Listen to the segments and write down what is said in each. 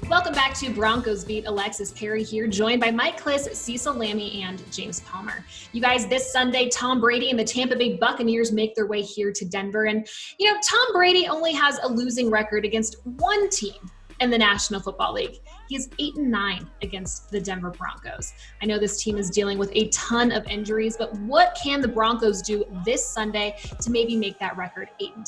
Welcome back to Broncos Beat. Alexis Perry here, joined by Mike Klis, Cecil, Lammey, and James Palmer. You guys, this Sunday, Tom Brady and the Tampa Bay Buccaneers make their way here to Denver. And, Tom Brady only has a losing record against one team in the National Football League. He's 8-9 against the Denver Broncos. I know this team is dealing with a ton of injuries, but what can the Broncos do this Sunday to maybe make that record 8-10?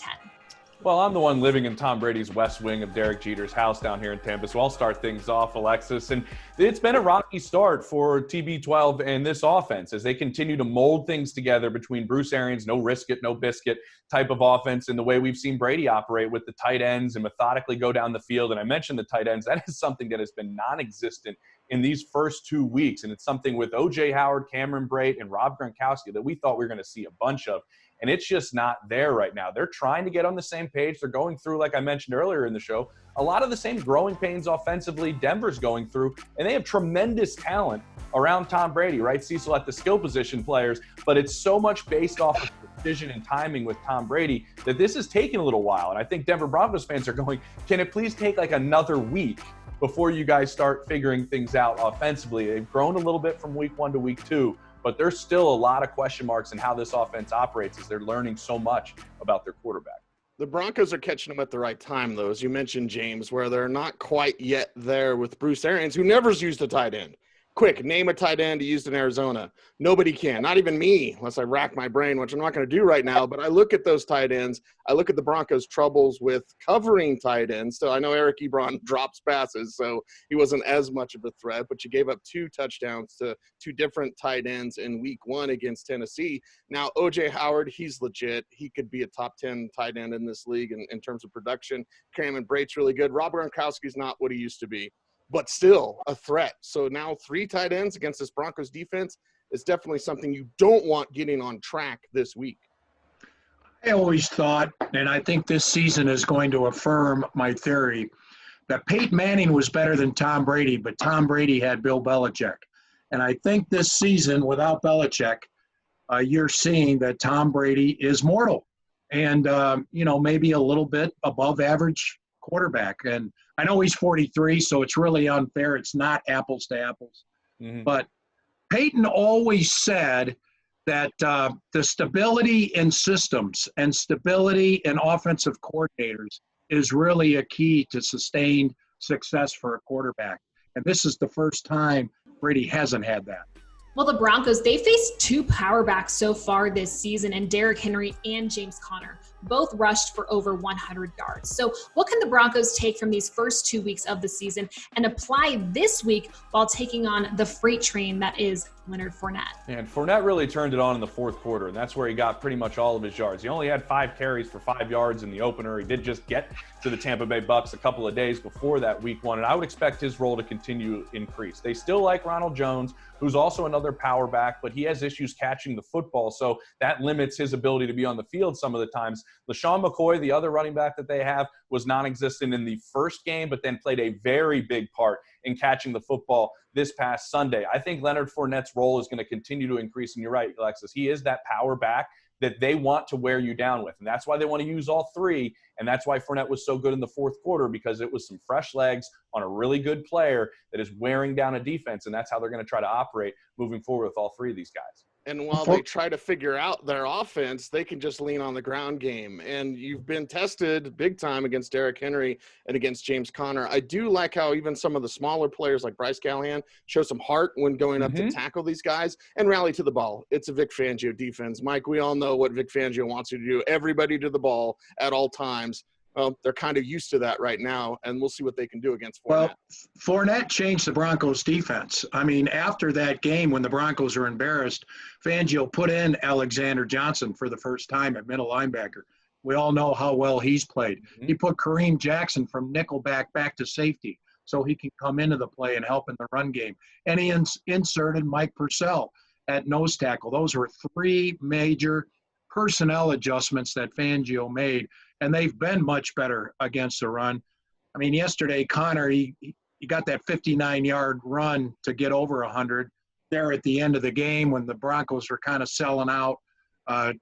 Well, I'm the one living in Tom Brady's west wing of Derek Jeter's house down here in Tampa, so I'll start things off, Alexis. And it's been a rocky start for TB12 and this offense as they continue to mold things together between Bruce Arians, no risk it, no biscuit type of offense, and the way we've seen Brady operate with the tight ends and methodically go down the field. And I mentioned the tight ends. That is something that has been non-existent in these first 2 weeks. And it's something with O.J. Howard, Cameron Brate, and Rob Gronkowski that we thought we were going to see a bunch of. And it's just not there right now. They're trying to get on the same page. They're going through, like I mentioned earlier in the show, a lot of the same growing pains offensively Denver's going through. And they have tremendous talent around Tom Brady, right, Cecil, at the skill position players. But it's so much based off of precision and timing with Tom Brady that this is taking a little while. And I think Denver Broncos fans are going, can it please take like another week before you guys start figuring things out offensively? They've grown a little bit from week 1 to week 2. But there's still a lot of question marks in how this offense operates as they're learning so much about their quarterback. The Broncos are catching them at the right time, though, as you mentioned, James, where they're not quite yet there with Bruce Arians, who never's used a tight end. Quick, name a tight end he used in Arizona. Nobody can, not even me, unless I rack my brain, which I'm not going to do right now. But I look at those tight ends. I look at the Broncos' troubles with covering tight ends. So I know Eric Ebron drops passes, so he wasn't as much of a threat. But you gave up 2 touchdowns to 2 different tight ends in week 1 against Tennessee. Now, O.J. Howard, he's legit. He could be a top 10 tight end in this league in terms of production. Cameron Brate's really good. Rob Gronkowski's not what he used to be, but still a threat. So now 3 tight ends against this Broncos defense is definitely something you don't want getting on track this week. I always thought, and I think this season is going to affirm my theory, that Peyton Manning was better than Tom Brady, but Tom Brady had Bill Belichick. And I think this season, without Belichick, you're seeing that Tom Brady is mortal and, maybe a little bit above average quarterback. And I know he's 43, so it's really unfair. It's not apples to apples. Mm-hmm. But Peyton always said that the stability in systems and stability in offensive coordinators is really a key to sustained success for a quarterback. And this is the first time Brady hasn't had that. Well, the Broncos, they faced 2 power backs so far this season, and Derrick Henry and James Conner both rushed for over 100 yards. So what can the Broncos take from these first 2 weeks of the season and apply this week while taking on the freight train that is Leonard Fournette? And Fournette really turned it on in the fourth quarter, and that's where he got pretty much all of his yards. He only had 5 carries for 5 yards in the opener. He did just get to the Tampa Bay Bucs a couple of days before that week 1, and I would expect his role to continue to increase. They still like Ronald Jones, who's also another power back, but he has issues catching the football, so that limits his ability to be on the field some of the times. LaShawn McCoy, the other running back that they have, was non-existent in the first game, but then played a very big part in catching the football this past Sunday. I think Leonard Fournette's role is going to continue to increase, and you're right, Alexis. He is that power back that they want to wear you down with, and that's why they want to use all 3, and that's why Fournette was so good in the fourth quarter, because it was some fresh legs on a really good player that is wearing down a defense, and that's how they're going to try to operate moving forward with all 3 of these guys. And while they try to figure out their offense, they can just lean on the ground game. And you've been tested big time against Derrick Henry and against James Conner. I do like how even some of the smaller players like Bryce Callahan show some heart when going up to tackle these guys and rally to the ball. It's a Vic Fangio defense. Mike, we all know what Vic Fangio wants you to do. Everybody to the ball at all times. Well, they're kind of used to that right now, and we'll see what they can do against Fournette. Well, Fournette changed the Broncos' defense. I mean, after that game when the Broncos were embarrassed, Fangio put in Alexander Johnson for the first time at middle linebacker. We all know how well he's played. Mm-hmm. He put Kareem Jackson from nickelback back to safety so he can come into the play and help in the run game. And he inserted Mike Purcell at nose tackle. Those were 3 major personnel adjustments that Fangio made, and they've been much better against the run. I mean, yesterday, Conner, he got that 59-yard run to get over 100 there at the end of the game when the Broncos were kind of selling out,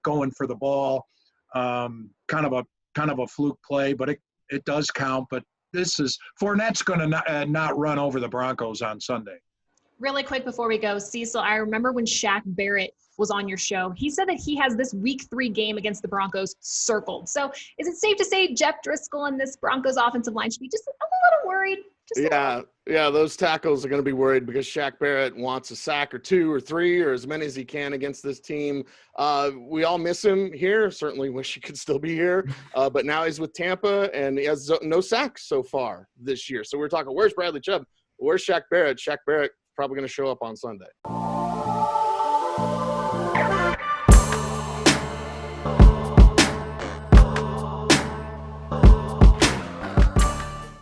going for the ball. Kind of a fluke play, but it does count. But Fournette's going to not run over the Broncos on Sunday. Really quick before we go, Cecil, I remember when Shaq Barrett was on your show, he said that he has this week 3 game against the Broncos circled. So is it safe to say Jeff Driscoll and this Broncos offensive line should be just a little worried? Yeah, those tackles are going to be worried because Shaq Barrett wants a sack or 2 or 3 or as many as he can against this team. We all miss him here. Certainly wish he could still be here. But now he's with Tampa, and he has no sacks so far this year. So we're talking, where's Bradley Chubb? Where's Shaq Barrett? Shaq Barrett probably going to show up on Sunday.